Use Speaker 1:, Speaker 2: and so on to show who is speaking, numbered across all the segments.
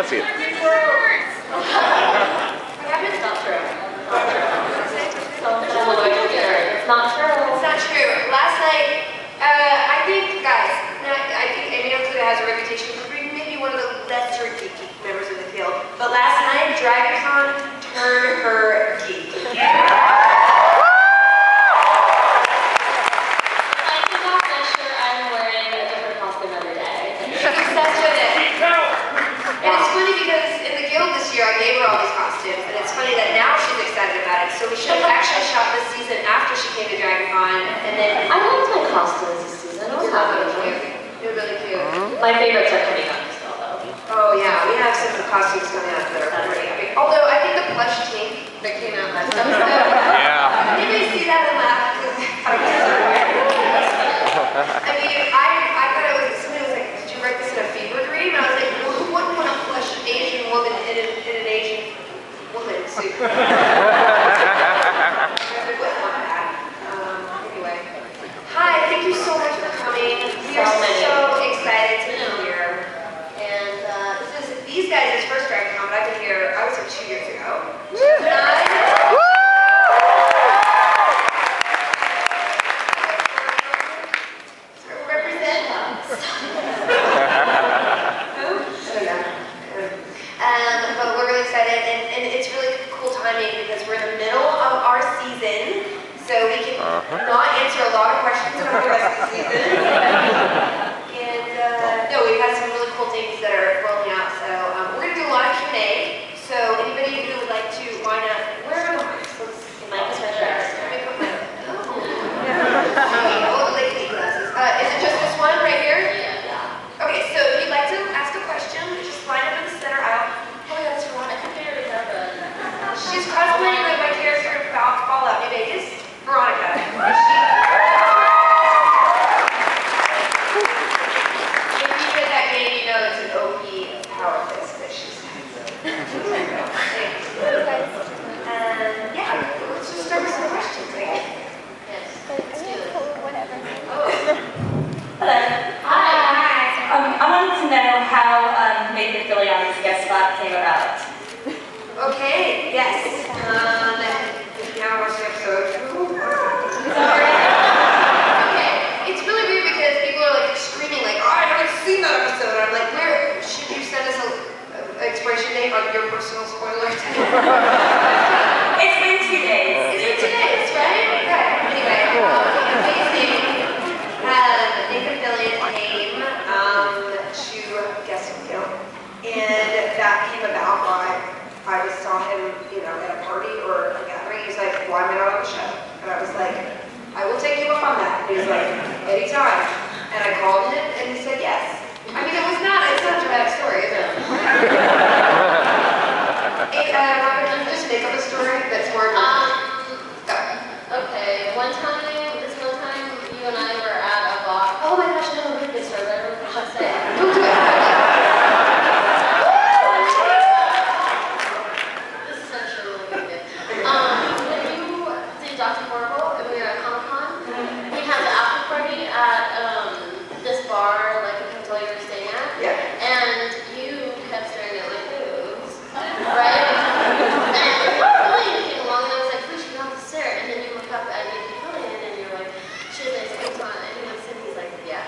Speaker 1: Bless you.
Speaker 2: What happened? It's not true. It's not true. It's not true. Last night, I think, guys, I think Okuda has a reputation for being maybe one of the lesser geeky members of the field. But last night, DragonCon turned her geek. And it's funny because in the guild this year I gave her all these costumes, and it's funny that now she's excited about it. So we should have actually shot this season after she came to DragonCon, and then I liked my costumes this season. It was really cute. They were really cute. My favorites are coming up still, though. Oh yeah, we have some costumes coming out that are pretty epic. Although I think the plush tank that came out last time. Yeah. Anybody see that and laugh? I mean, I thought it was. Somebody was like, "Did you write this in a fever dream?" And I was like, "Well, who wouldn't want a plush Asian woman in an Asian woman suit?" Anyway, hi, thank you so much for coming. We are so excited to be here. And this is these guys' first DragonCon, but I've been here. I was here 2 years ago. But we're really excited, and it's really cool timing because we're in the middle of our season, so we can not answer a lot of questions about the rest of the season. And no, we've had some really cool things that are rolling out, so we're going to do a lot of Q&A. So anybody who would like to line up, where are the mics? The mic is right there. Let me put my glasses. Is it just this one right here? Yeah. Okay, so if you'd like to ask a question, just line up in the center aisle. Oh yeah, that's Veronica. She's cosplaying like my character in Fallout New Vegas. Veronica. If you did that game, you know it's an OP power fist that she's yeah, let's just start with some questions, I guess. Yes. Let's do it. Whatever. Oh.
Speaker 3: Hello.
Speaker 2: Hi.
Speaker 3: I wanted to know how maybe Felecia's guest spot came about.
Speaker 2: Okay, yes. Now we're episode 2. Okay, it's really weird because people are like screaming like, "Oh, I haven't seen that episode." I'm like, where should you send us an expiration date on your personal spoiler?
Speaker 3: It's been 2 days.
Speaker 2: It's been 2 days, right? Okay. Anyway, amazing. Nathan Fillion came to guest film, and that came about by I just saw him, at a party or a gathering. He's like, "Why am I not on the show?" And I was like, "I will take you up on that." And he's like, "Anytime." And I called him, and he said yes. I mean, it's not a dramatic story, is it? Robin, can you just make up a story that's more
Speaker 4: Okay, this one time, you and I were at a bar. Oh my gosh, no, read this story, I don't know what I should say.
Speaker 2: Don't do it.
Speaker 4: Dr. Horrible, and we were at Comic-Con. We had the after party at this bar, like a hotel you were staying at.
Speaker 2: Yeah.
Speaker 4: And you kept staring at my boobs, right? And Fillion came along, and I was like, "Please, you don't have to stare." And then you look up at Nathan Fillion, and you're like, "She has nice boobs on." And he looks at me, he's like, "Yeah."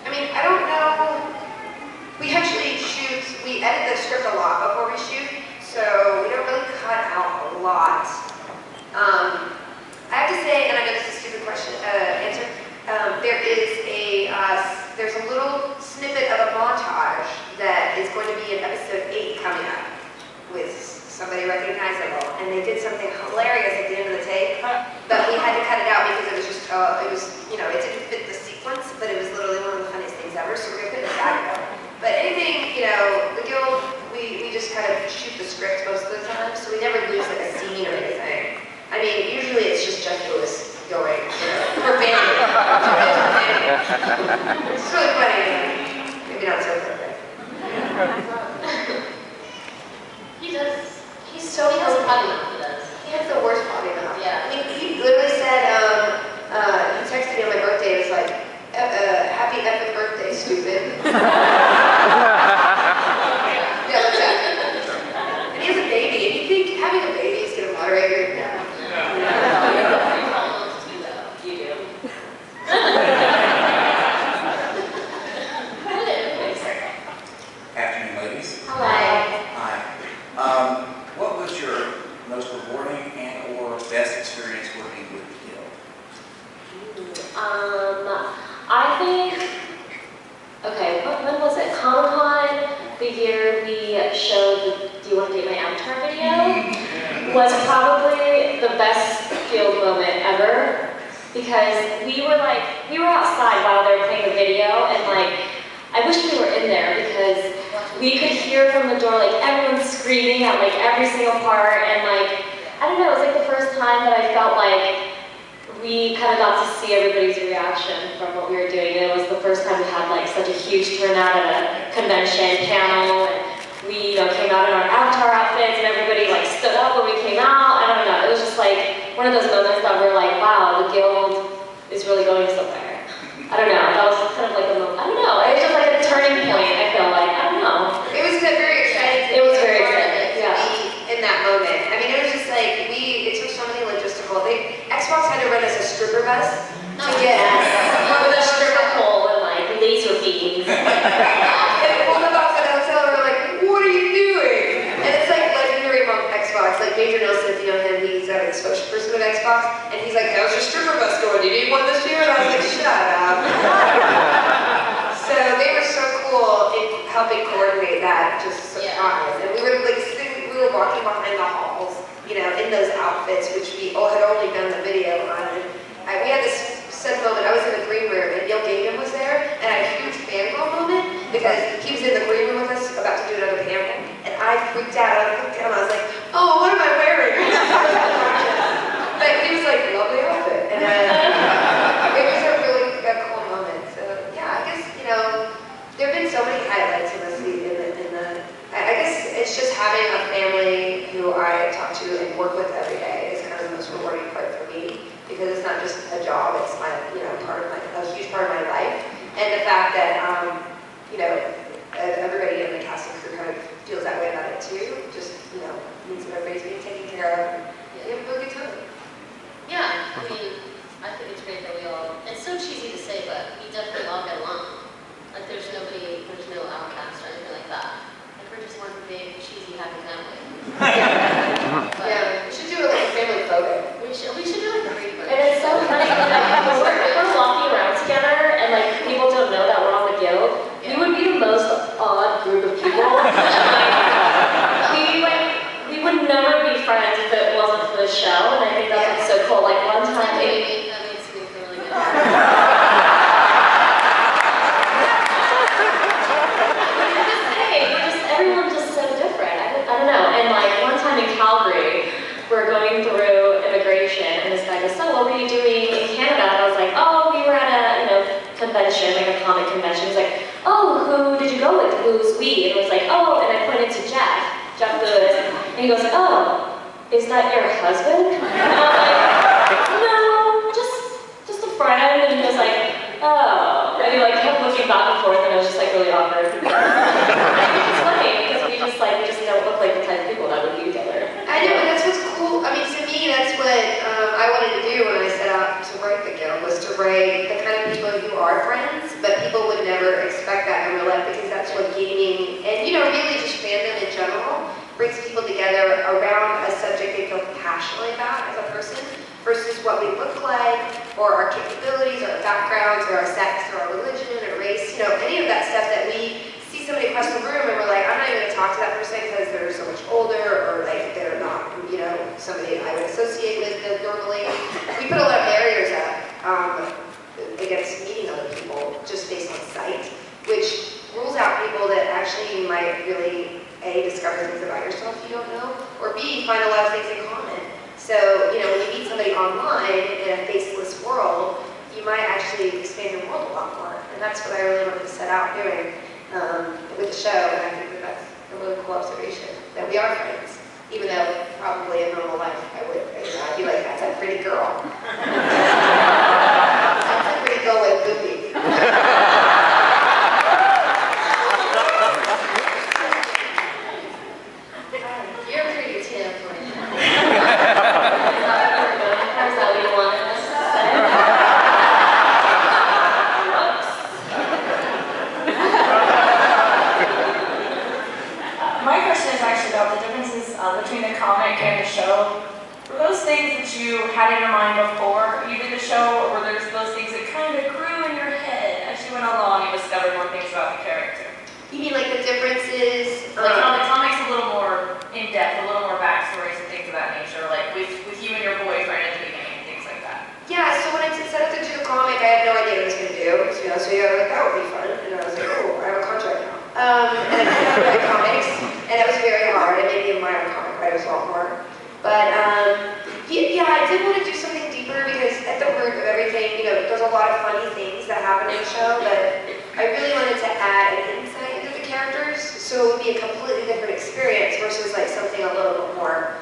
Speaker 2: I mean, I don't know. We edit the script a lot before we shoot, so we don't really cut out a lot. I have to say, and I know this is a stupid answer, there's a little snippet of a montage that is going to be in episode 8 coming up with somebody recognizable, and they did something hilarious at the end of the tape, but we had to cut it out because it was just, it didn't fit the sequence, but it was literally one of the funniest things ever, so we're going to put it back. But anything scene or anything. I mean, usually it's just Jeff Lewis going, for Fandom. It's really funny. Maybe not so perfect.
Speaker 4: He does.
Speaker 2: He's so
Speaker 4: He has a potty mouth, he does.
Speaker 2: He has the worst potty mouth.
Speaker 4: Yeah.
Speaker 2: I mean, he literally said, he texted me on my birthday, it was like, happy effing birthday, stupid. Yeah, exactly. And he has a baby, and you think having a baby is going to moderate your...
Speaker 1: Afternoon, ladies.
Speaker 2: Hi.
Speaker 1: Hi. What was your most rewarding and or best experience working with the Guild?
Speaker 5: I think, okay, when was it? Comic-Con, the year we showed the Do You Want to Date My Avatar video, was probably the best Guild moment ever, because we were outside while they were playing the video, and I wish we were in there, because we could hear from the door, everyone screaming at every single part, and I don't know, it was the first time that I felt we kind of got to see everybody's reaction from what we were doing. It was the first time we had such a huge turnout at a convention panel, and we came out in our Avatar outfits, and everybody stood up when we came out. I don't know, it was just one of those moments that we're wow, the Guild is really going somewhere. I don't know, that was kind of a moment, I don't know, it was just a turning point, I feel I don't know.
Speaker 2: It was very exciting.
Speaker 5: It was very exciting, yeah.
Speaker 2: In that moment. I mean, it was just it took so many logistical things. Xbox had to rent us a stripper bus to get
Speaker 5: with a stripper pole and laser beams.
Speaker 2: and pulled them out to the hotel and we're what are you doing? And it's legendary among Xbox. Major Nelson, if you know him, he's a spokesperson of Xbox, and he's how's your stripper bus going? Do you need one this year? And I was shut up. So they were so cool in helping coordinate that just surprise. And we were we were walking behind the halls, in those outfits, which we had only done the video on. And we had this set moment. I was in the green room, and Neil Gaiman was there, and I had a huge fangirl moment because he was in the green room with us, about to do another panel, and I freaked out. I looked down, I was oh, what am I wearing? But he was lovely outfit, and it was a really cool moment. So yeah, I guess there have been so many highlights in the I guess it's just having a family who I talk to and work with every day is kind of the most rewarding part for me, because it's not just a job, it's my, a huge part of my life. And the fact that, everybody in the cast and crew kind of feels that way about it too, just, means that everybody's being taken care of. We have a really good time.
Speaker 4: Yeah, I mean, I think it's great that we all, it's so cheesy to say, but we definitely all get along. There's no outcast or anything like that. We're just one big, cheesy, happy family.
Speaker 2: Yeah, we should do a family photo.
Speaker 4: We should do a great photo.
Speaker 5: And it's so funny because we're walking around together, and people don't know that we're on the Guild. We would be the most odd group of people. We would never be friends if it wasn't for the show, and I think that's so cool. One time,
Speaker 4: that makes me feel really good.
Speaker 5: Everyone's just so different. I don't know. And one time in Calgary, we're going through immigration, and this guy goes, "So, what were you doing in Canada?" And I was oh, we were at a convention, a comic convention. He's "Oh, who did you go with? Who's we?" And it was "Oh," and I pointed to Jeff Lewis, and he goes, "Oh, is that your husband?" And I'm "No, just a friend." And he was "Oh," and he kept looking back and forth, and it was just really awkward. It's funny because we just don't look like the type of people that would be together.
Speaker 2: I know, and that's what's cool. I mean, to me, that's what I wanted to do when I set out to write the Guild, was to write the kind of people who are friends, but people would never expect that in real life, because that's what gaming and really just fandom in general brings people together around a subject they feel passionately about as a person, versus what we look like, or our capabilities, or our backgrounds, or our sex, or our religion, or race, any of that stuff that we see somebody across the room and we're I'm not even going to talk to that person because they're so much older, or they're not, somebody I would associate with normally. We put a lot of barriers up against meeting other people just based on sight, which rules out people that actually might really, A, discover discover things about yourself you don't know, or B, find a lot of things in common. So, you know, when you meet somebody online in a faceless world, you might actually expand your world a lot more. And that's what I really wanted to set out doing with the show, and I think that that's a really cool observation, that we are friends, even though probably in normal life I'd be like, that's a pretty girl. That's a pretty girl with boobies. You're pretty Tim.
Speaker 5: How's that we want us to say?
Speaker 3: My question is actually about the differences between the comic and the show. Were those things that you had in your mind before you did the show, or were there those things that kind of grew in your head as you went along and discovered more things about the character?
Speaker 2: You mean like the differences?
Speaker 3: Like the comic's a little more in-depth, a little more backstories and things of that nature, like with you and your boyfriend at the beginning and things like that.
Speaker 2: Yeah, so when I set up to do the comic, I had no idea what I was going to do. You know, so yeah, like, that would be fun. And I was like, oh, I have a contract now. And I did write comics, and it was very hard. And maybe my own comic writers a lot more. But yeah, I did want to do something deeper because at the root of everything, you know, there's a lot of funny things that happen in the show, but I really wanted to add an insight into the characters, so it would be a completely different experience versus like something a little bit more,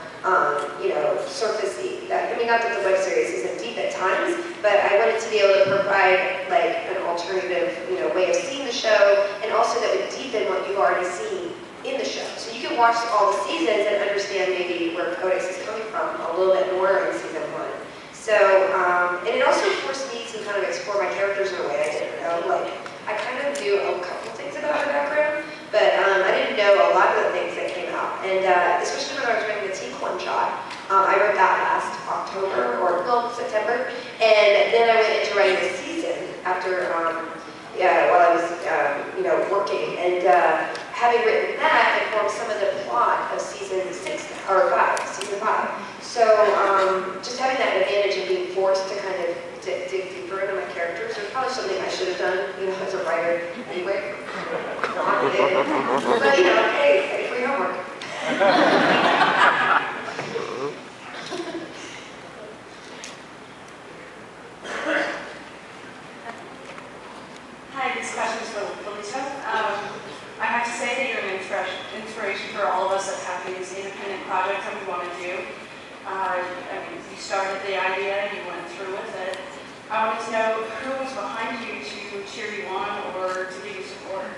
Speaker 2: you know, surfacey. I mean, not that the web series isn't deep at times, but I wanted to be able to provide like an alternative, you know, way of seeing the show, and also that would deepen what you've already seen in the show. So you can watch all the seasons and understand maybe where Codex is coming from a little bit more in season 1. So, and it also forced me to kind of explore my characters in a way I didn't know. Like, I kind of knew a couple things about her background, but I didn't know a lot of the things that came out. And especially when I was writing the Teak One shot, I wrote that last October, or no, September, and then I went into writing the season after, while I was, you know, working, and having written that, informed some of the plot of season 5. So just having that advantage of being forced to kind of dig deeper into my characters is probably something I should have done, you know, as a writer anyway. But you know, hey, free homework.
Speaker 6: Hi, this question is for Felecia. I have to say that you're an inspiration for all of us that have these independent projects that we want to do. I mean, you started the idea and you went through with it. I wanted to know who was behind you to cheer you on or to give you support.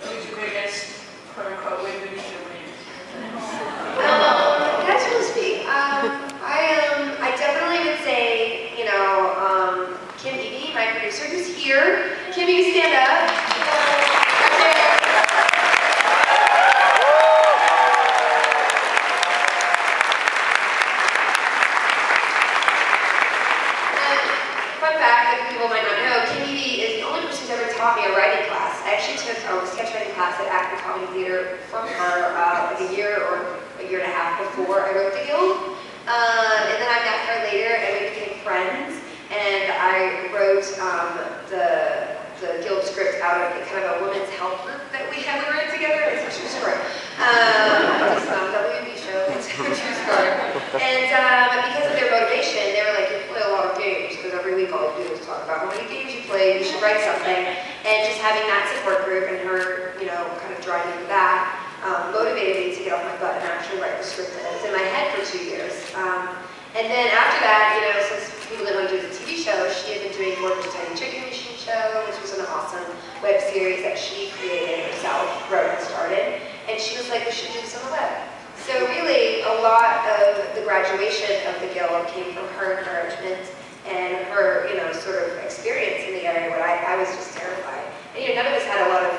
Speaker 6: Who's your biggest, quote-unquote, win to win?
Speaker 2: That's really sweet. I definitely would say, you know, Kim Evie, my producer, who's here. Kim, you can stand up. Fun fact that people might not know, Kim Evie is the only person who's ever taught me a writing class. I actually took a sketch writing class at Acton Comedy Theater from her like a year or a year and a half before I wrote The Guild. And then I met her later and we became friends. And I wrote the Guild script out of kind of a women's health group that we were in together. It's a true story. It's not a WB show, it's a true story. And because of their motivation, they were like, you play a lot of games, because every week all you do is talk about how many games you played, you should write something. And just having that support group and her, you know, kind of driving that motivated me to get off my butt and actually write the script that was in my head for 2 years. And then after that, you know, since people didn't want to do the TV show, she had been doing Gordon's Tiny Chicken Machine Show, which was an awesome web series that she created herself, wrote and started. And she was like, we should do this on the web. So really, a lot of the graduation of the Guild came from her encouragement and her, you know, sort of experience in the area where I was just terrified. And, you know, none of us had a lot of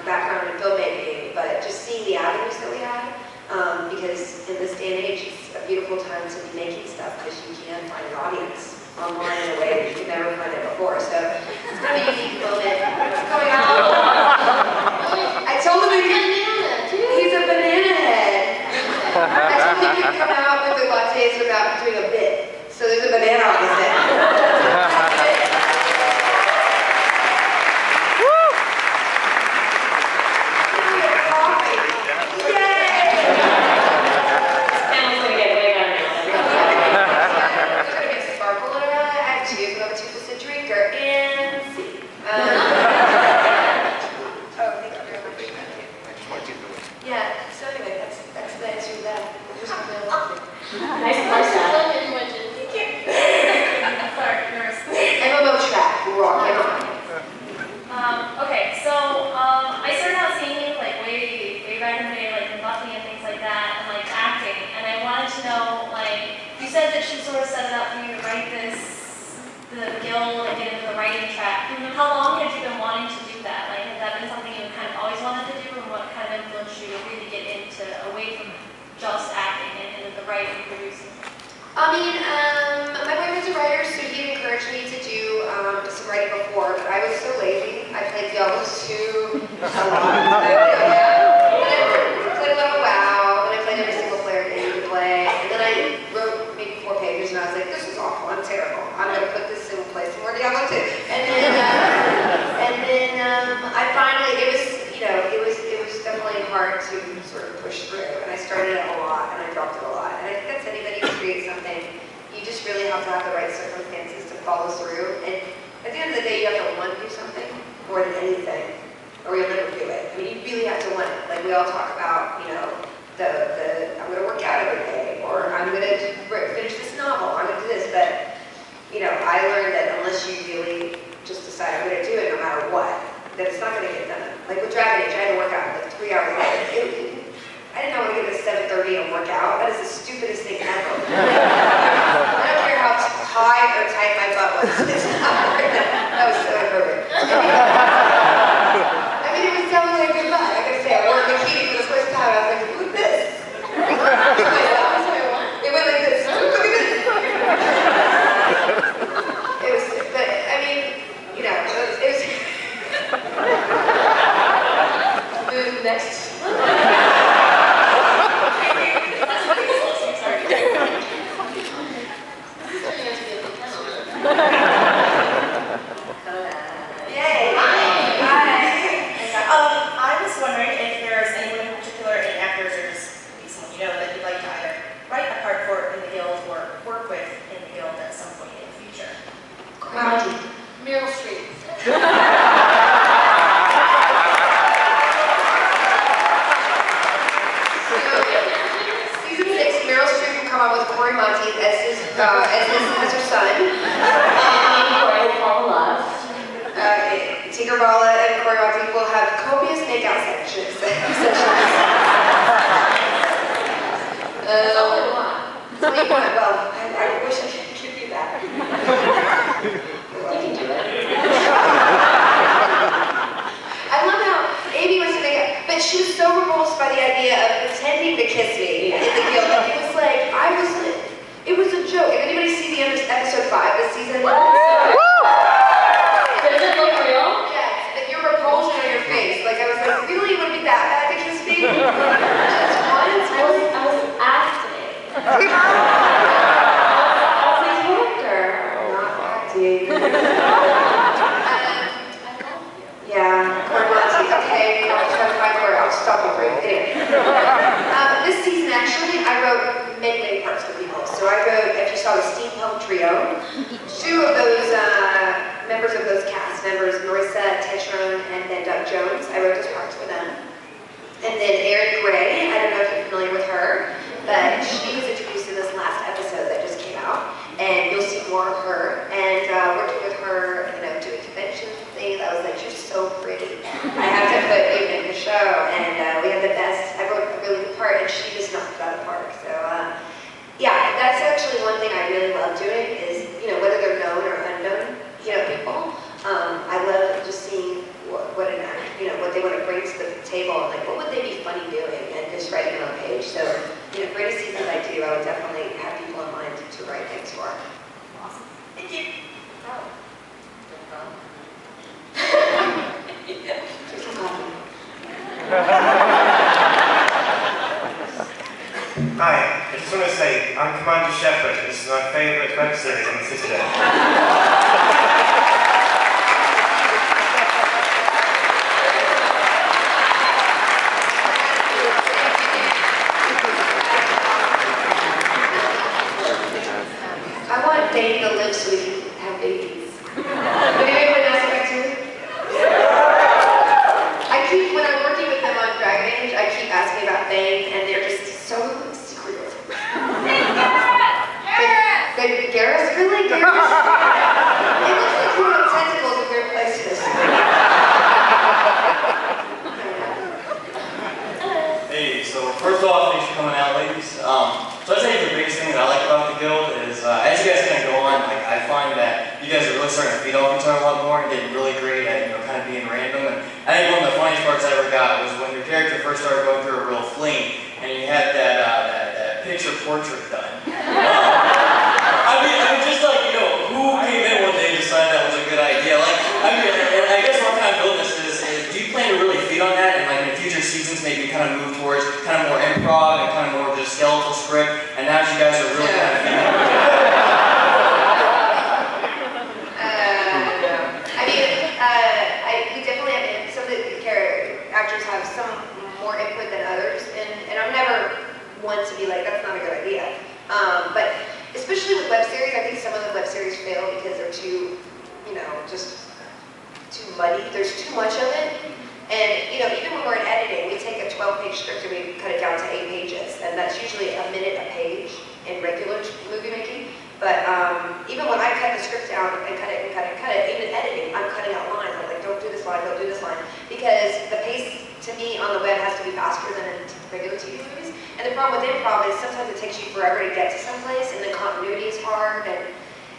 Speaker 2: background in filmmaking, but just seeing the avenues that we had, because in this day and age, it's a beautiful time to be making stuff because you can find an audience online in a way that you could never find it before. So it's kind of a unique moment. What's going on? I told him he's a banana head. I told him he could come out with the lattes without doing a bit. So there's a banana on his head. Yay!
Speaker 3: into away from just acting and the writing and producing?
Speaker 2: I mean, my boyfriend's a writer, so he encouraged me to do some writing before, but I was so lazy. I played Diablo 2 a lot. Then I played a lot of WoW, then I played every single player game you could play, and then I wrote maybe 4 pages, and I was like, this is awful, I'm terrible. I'm going to put this in play some more Diablo 2. And then I finally, it was definitely hard to sort of push through, and I started it a lot, and I dropped it a lot. And I think that's anybody who creates something, you just really have to have the right circumstances to follow through. And at the end of the day, you have to want to do something more than anything, or you'll never do it. I mean, you really have to want it. Like we all talk about, you know, I'm going to work out every day, or I'm going to finish this novel, I'm going to do this. But, you know, I learned that unless you really just decide I'm going to do it no matter what, that it's not going to get done. Like with Dragon Age, I had to work out like 3 hours later. I didn't know I would get up at 7:30 and work out. That is the stupidest thing ever. I don't care how high or tight my butt was. It's not worth it. That was so inappropriate. I mean, it was definitely a good butt. I gotta say, I wore a bikini for the first time. I was like, look at this. It went like this. Look at this. It was, but I mean, you know, it was next. Yay!
Speaker 7: I was wondering if there's anyone in particular, any actors or just someone you know that you'd like to either write a part for in the guild or work with in the guild at some point in the future.
Speaker 4: Meryl Streep.
Speaker 2: Season 6, Meryl Streep will come on with Corey Monteith as her son.
Speaker 5: Corey will fall in love.
Speaker 2: Tinkerbella and Corey Monteith will have copious makeout sections.
Speaker 4: That's all I want.
Speaker 2: Well, I wish I could give you that.
Speaker 5: You can do it.
Speaker 2: I love how Amy was saying it, but she was so repulsed by the idea of pretending to kiss me in the guild. Like, it was like, it was a joke. If anybody see the end of episode 5 this season,
Speaker 5: Does it look real?
Speaker 2: yes, but your repulsion on your face. Like, I was like, really, it would be that bad to kiss me? Just once?
Speaker 5: I was acting. I was a character.
Speaker 2: Not acting. Yeah, Corey Monteith, okay, I'll try to find Corey, I'll stop you for you. Anyway. This season, actually, I wrote many parts for people. So I wrote, if you saw the Steampunk Trio, 2 of those members of those cast members, Marissa Tetron and then Doug Jones, I wrote those parts for them. And then Erin Gray, I don't know if you're familiar with her, but she was introduced in this last episode that just came out, and you'll see more of her. And working with her, you know, doing conventions and things, I was like, you're so pretty. I have to put you in the show, and we had the best. I wrote a really good part, and she just knocked it out of the park. So yeah, that's actually one thing I really love doing is, you know, whether they're known or unknown, you know, people. I love just seeing what an act, you know, what they want to bring to the table, and like what would they be funny doing, and just writing it on page. So, you know, for any seasons I do, I would definitely have people in mind to write things for.
Speaker 7: Awesome. Thank you.
Speaker 8: Hi, I just want to say, I'm Commander Shepherd, and this is my favourite web series on the Citadel.
Speaker 2: I want Dane to live so we can have babies. Would anyone ask that too? When I'm working with them on Dragon Age, I keep asking about Bane, and they're just so secretive. Garrus? Really? Garrus? It looks like you have tentacles in weird places.
Speaker 9: Hey, so first off, thanks for coming out, ladies. So I'd say the biggest thing that I like about the guild is, as you guys kind of go on, like I find that you guys are really starting to feed off each other a lot more and getting really great at, you know, kind of being random. And I think one of the funniest parts I ever got was when your character first started going through a real fling, your portrait done. I mean, just like, you know, who came in one day and decided that was a good idea? Like, I mean, and I guess what I'm kind of building this is, do you plan to really feed on that and like in future seasons maybe kind of move towards kind of more improv and kind of more just skeletal script, and now you guys are really kind of feeding on it?
Speaker 2: We definitely have, some of the actors have some more input than others, and I'm never one to be like, that's not a good idea. But especially with web series, I think some of the web series fail because they're too, you know, just too muddy. There's too much of it. And, you know, even when we're in editing, we take a 12-page script and we cut it down to 8 pages. And that's usually a minute a page in regular movie making. But even when I cut the script down and cut it and cut it and cut it, even editing, I'm cutting out lines. I'm like, don't do this line, don't do this line. Because the pace, to me, on the web has to be faster than in regular TV movies. And the problem with improv is sometimes it takes you forever to get to someplace, and the continuity is hard. And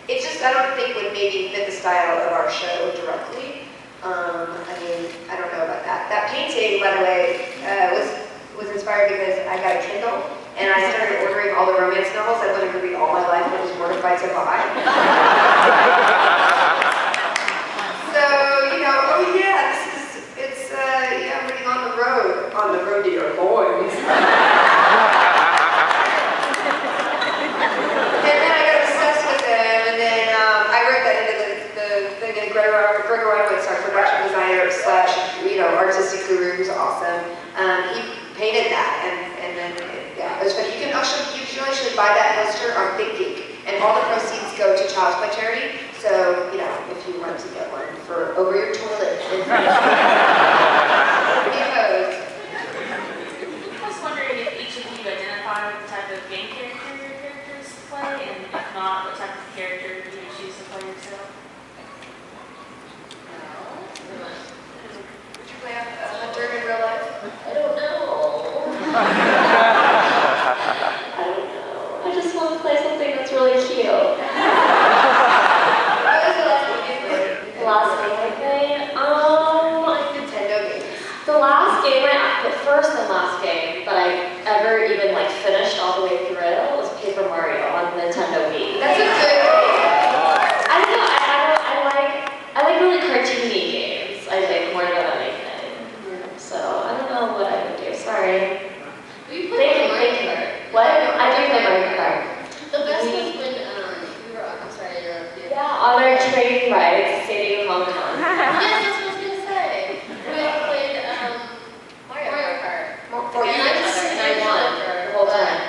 Speaker 2: it just, I don't think would maybe fit the style of our show directly. I mean, I don't know about that. That painting, by the way, was inspired because I got a Kindle, and I started ordering all the romance novels I wanted to read all my life and was mortified to buy. So, you know, oh yeah, I'm reading on the road to your boys. And then I got obsessed with them, and then I wrote that into the thing, and Gregor Rodowitz, our production designer slash, you know, artistic guru, who's awesome. He painted that, and then, yeah, it was funny. You can actually buy that poster on ThinkGeek, and all the proceeds go to Child's Play charity. So, you know, if you want to get one for over your toilet.
Speaker 3: I was wondering if each of you identify with the type of game character your characters play, and if not, what type of character you would choose to play yourself?
Speaker 2: Would you play a hunter in real life?
Speaker 5: I don't know. I don't know. I just want to play something that's really cute.
Speaker 2: What was the last game you played?
Speaker 5: The last game I played?
Speaker 2: Nintendo games.
Speaker 5: The first and last game that I ever even like finished all the way through was Paper Mario on Nintendo Wii.
Speaker 2: That's a good game.
Speaker 5: I don't know, I like really cartoony games, I think, more than anything. So I don't know what I would do, sorry.
Speaker 4: We played Mario Kart.
Speaker 5: What? I do play Mario Kart.
Speaker 4: The best was when we were, I'm sorry to interrupt you.
Speaker 5: Yeah, on our train rides, Stadium Hong Kong.
Speaker 4: Yes, that's what I was going to say. We played Mario Kart.
Speaker 5: And I won the whole time.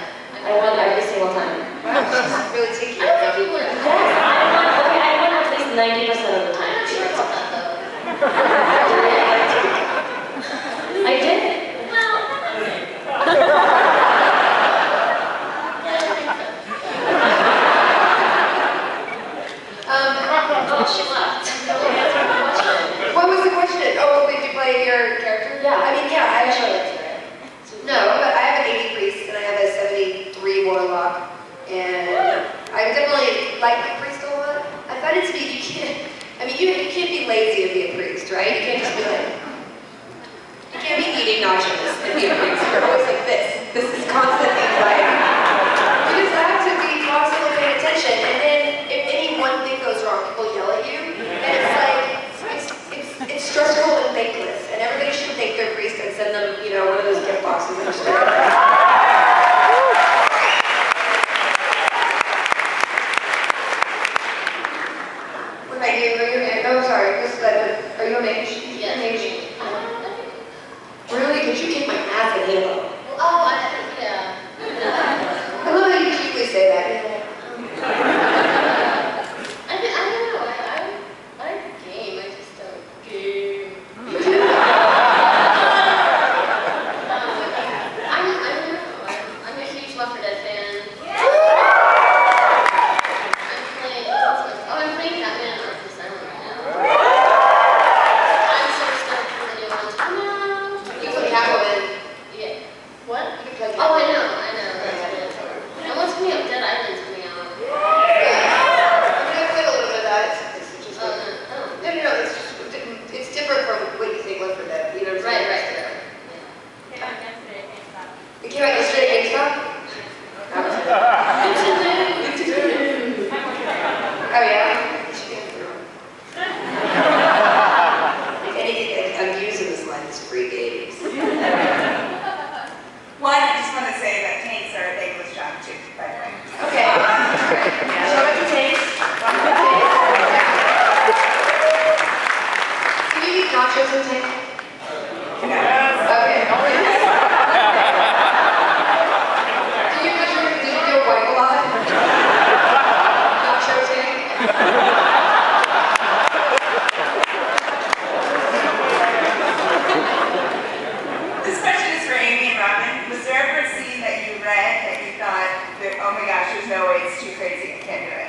Speaker 5: I won every single time.
Speaker 2: Wow, she's really cheeky.
Speaker 4: I don't think you were.
Speaker 5: Yes, I won at least 90% of the time.
Speaker 4: I'm not sure about that though.
Speaker 5: I did.
Speaker 4: Well,
Speaker 5: Oh, she left.
Speaker 2: What was the question? Oh, did you play your character?
Speaker 5: Yeah.
Speaker 2: I mean, yeah, I actually. No, but I have an 80 priest and I have a 73 warlock, and I definitely like my priest a lot. I find it to be, you can't be lazy and be a priest, right? You can't just be like, you can't be eating nachos and be a priest. You're always like this. This is constant anxiety. You just have to be constantly paying attention, and then if any one thing goes wrong, people yell at you, and it's like, it's stressful and thankless, and everybody should thank their priest and send them, you know, one of those gift boxes. What about you? Oh, sorry. Are you a mage?
Speaker 4: Yes.
Speaker 2: Mage. Really? Could you kick my ass at Halo?
Speaker 4: oh, yeah.
Speaker 2: I love how you cheaply say that.
Speaker 4: I don't know. I game. I just don't game. I don't know. I'm a huge Left 4 Dead fan. I'm playing Batman Arkham Asylum right now. I'm so stoked for the new one to come out.
Speaker 2: You play Catwoman.
Speaker 4: Yeah. What?
Speaker 2: You play
Speaker 4: Oh, I
Speaker 2: Catwoman.
Speaker 4: know. That's good. And what's coming up? Dead Island's coming out.
Speaker 2: I played a little bit of that. It's just
Speaker 4: Oh, no.
Speaker 2: no. It's different from what you think Left 4 Dead. You know what I'm saying?
Speaker 4: Right.
Speaker 2: It came out yesterday at GameStop. That was
Speaker 7: too, by the way.
Speaker 2: Okay.
Speaker 7: Show what you taste.
Speaker 2: Can you eat nachos and take? Okay. Do you do a white a lot? Nacho tank?
Speaker 6: This question is for Amy and Robin. Was there ever a scene that you read that you thought, that, oh my gosh, there's no way, it's too crazy, I can't do it?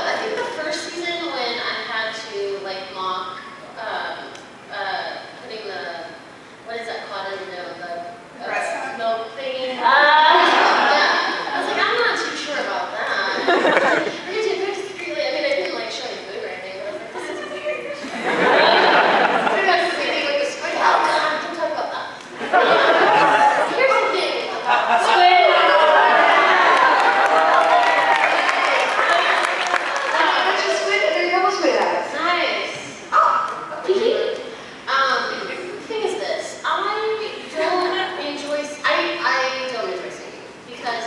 Speaker 4: I think the first season when I had to like mock putting the, what is that called? I don't know, the
Speaker 6: Breast pump?
Speaker 4: milk thing. Yeah, I was like, I'm not too sure about that. I mean, I didn't like showing food or anything, but I was like, this is weird. Sometimes it's thinking like the squid. Oh God, don't talk about that. Here's the thing about squid. Nice. Oh, the thing is this, I don't enjoy singing because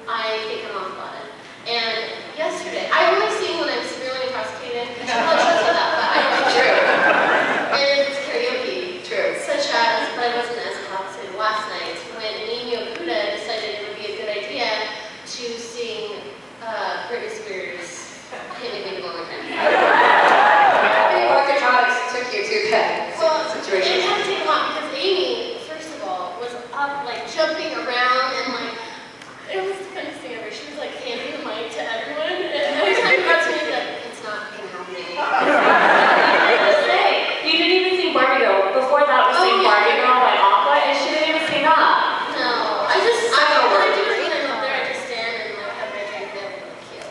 Speaker 4: I think I'm off about it. And yesterday, I only sing when I'm severely intoxicated. I should probably show you that, but I don't.
Speaker 2: True.
Speaker 4: And it's karaoke.
Speaker 2: True.
Speaker 4: Such as, but I wasn't as intoxicated last night when Okuda decided it would be a good idea to sing Britney Spears' Hit Me Baby One More Time.
Speaker 2: How many orthotronics took you to that situation?
Speaker 4: It had to take a lot because Amy, first of all, was up like jumping around and like it was the funniest thing ever. She was like handing the mic to everyone, and every time you got to me, like, it's not gonna happen anymore.
Speaker 5: I have to say, you didn't even sing Barbie Girl. Before that was sing Barbie Girl by Aqua, and she didn't even sing that.
Speaker 4: No, I what I do is when I'm up there, I just stand and like have my drink there and look cute.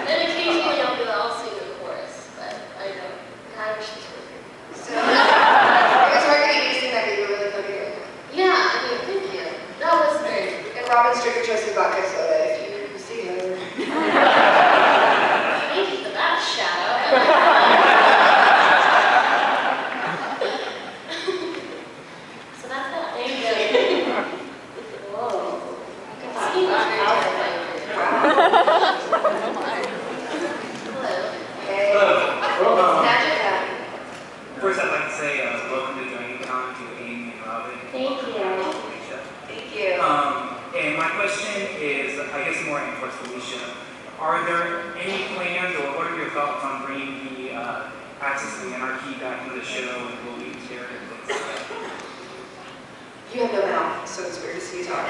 Speaker 4: And occasionally I'll sing the chorus, but I don't. I wish this were here.
Speaker 2: So, it was hard getting you to sing that, but you were really funny.
Speaker 4: Yeah, I mean, thank you. That was very.
Speaker 2: And Robin's drink of choice is vodka soda, if you see her.
Speaker 4: Thank you for that shout out. So that's that. Thank you. Whoa. Singing was very terrifying. Hello.
Speaker 2: Okay.
Speaker 8: Hello.
Speaker 2: Magic that.
Speaker 8: First, I'd like to say welcome to Joining Con to Amy and Robin.
Speaker 5: Thank you.
Speaker 8: Felecia.
Speaker 2: Thank you.
Speaker 8: And my question is, I guess more aimed towards Felecia. Are there any plans, or what are your thoughts on bringing the Access to Anarchy back to the show and Williams here and things like that?
Speaker 2: You have no mouth, so it's weird to see you talk.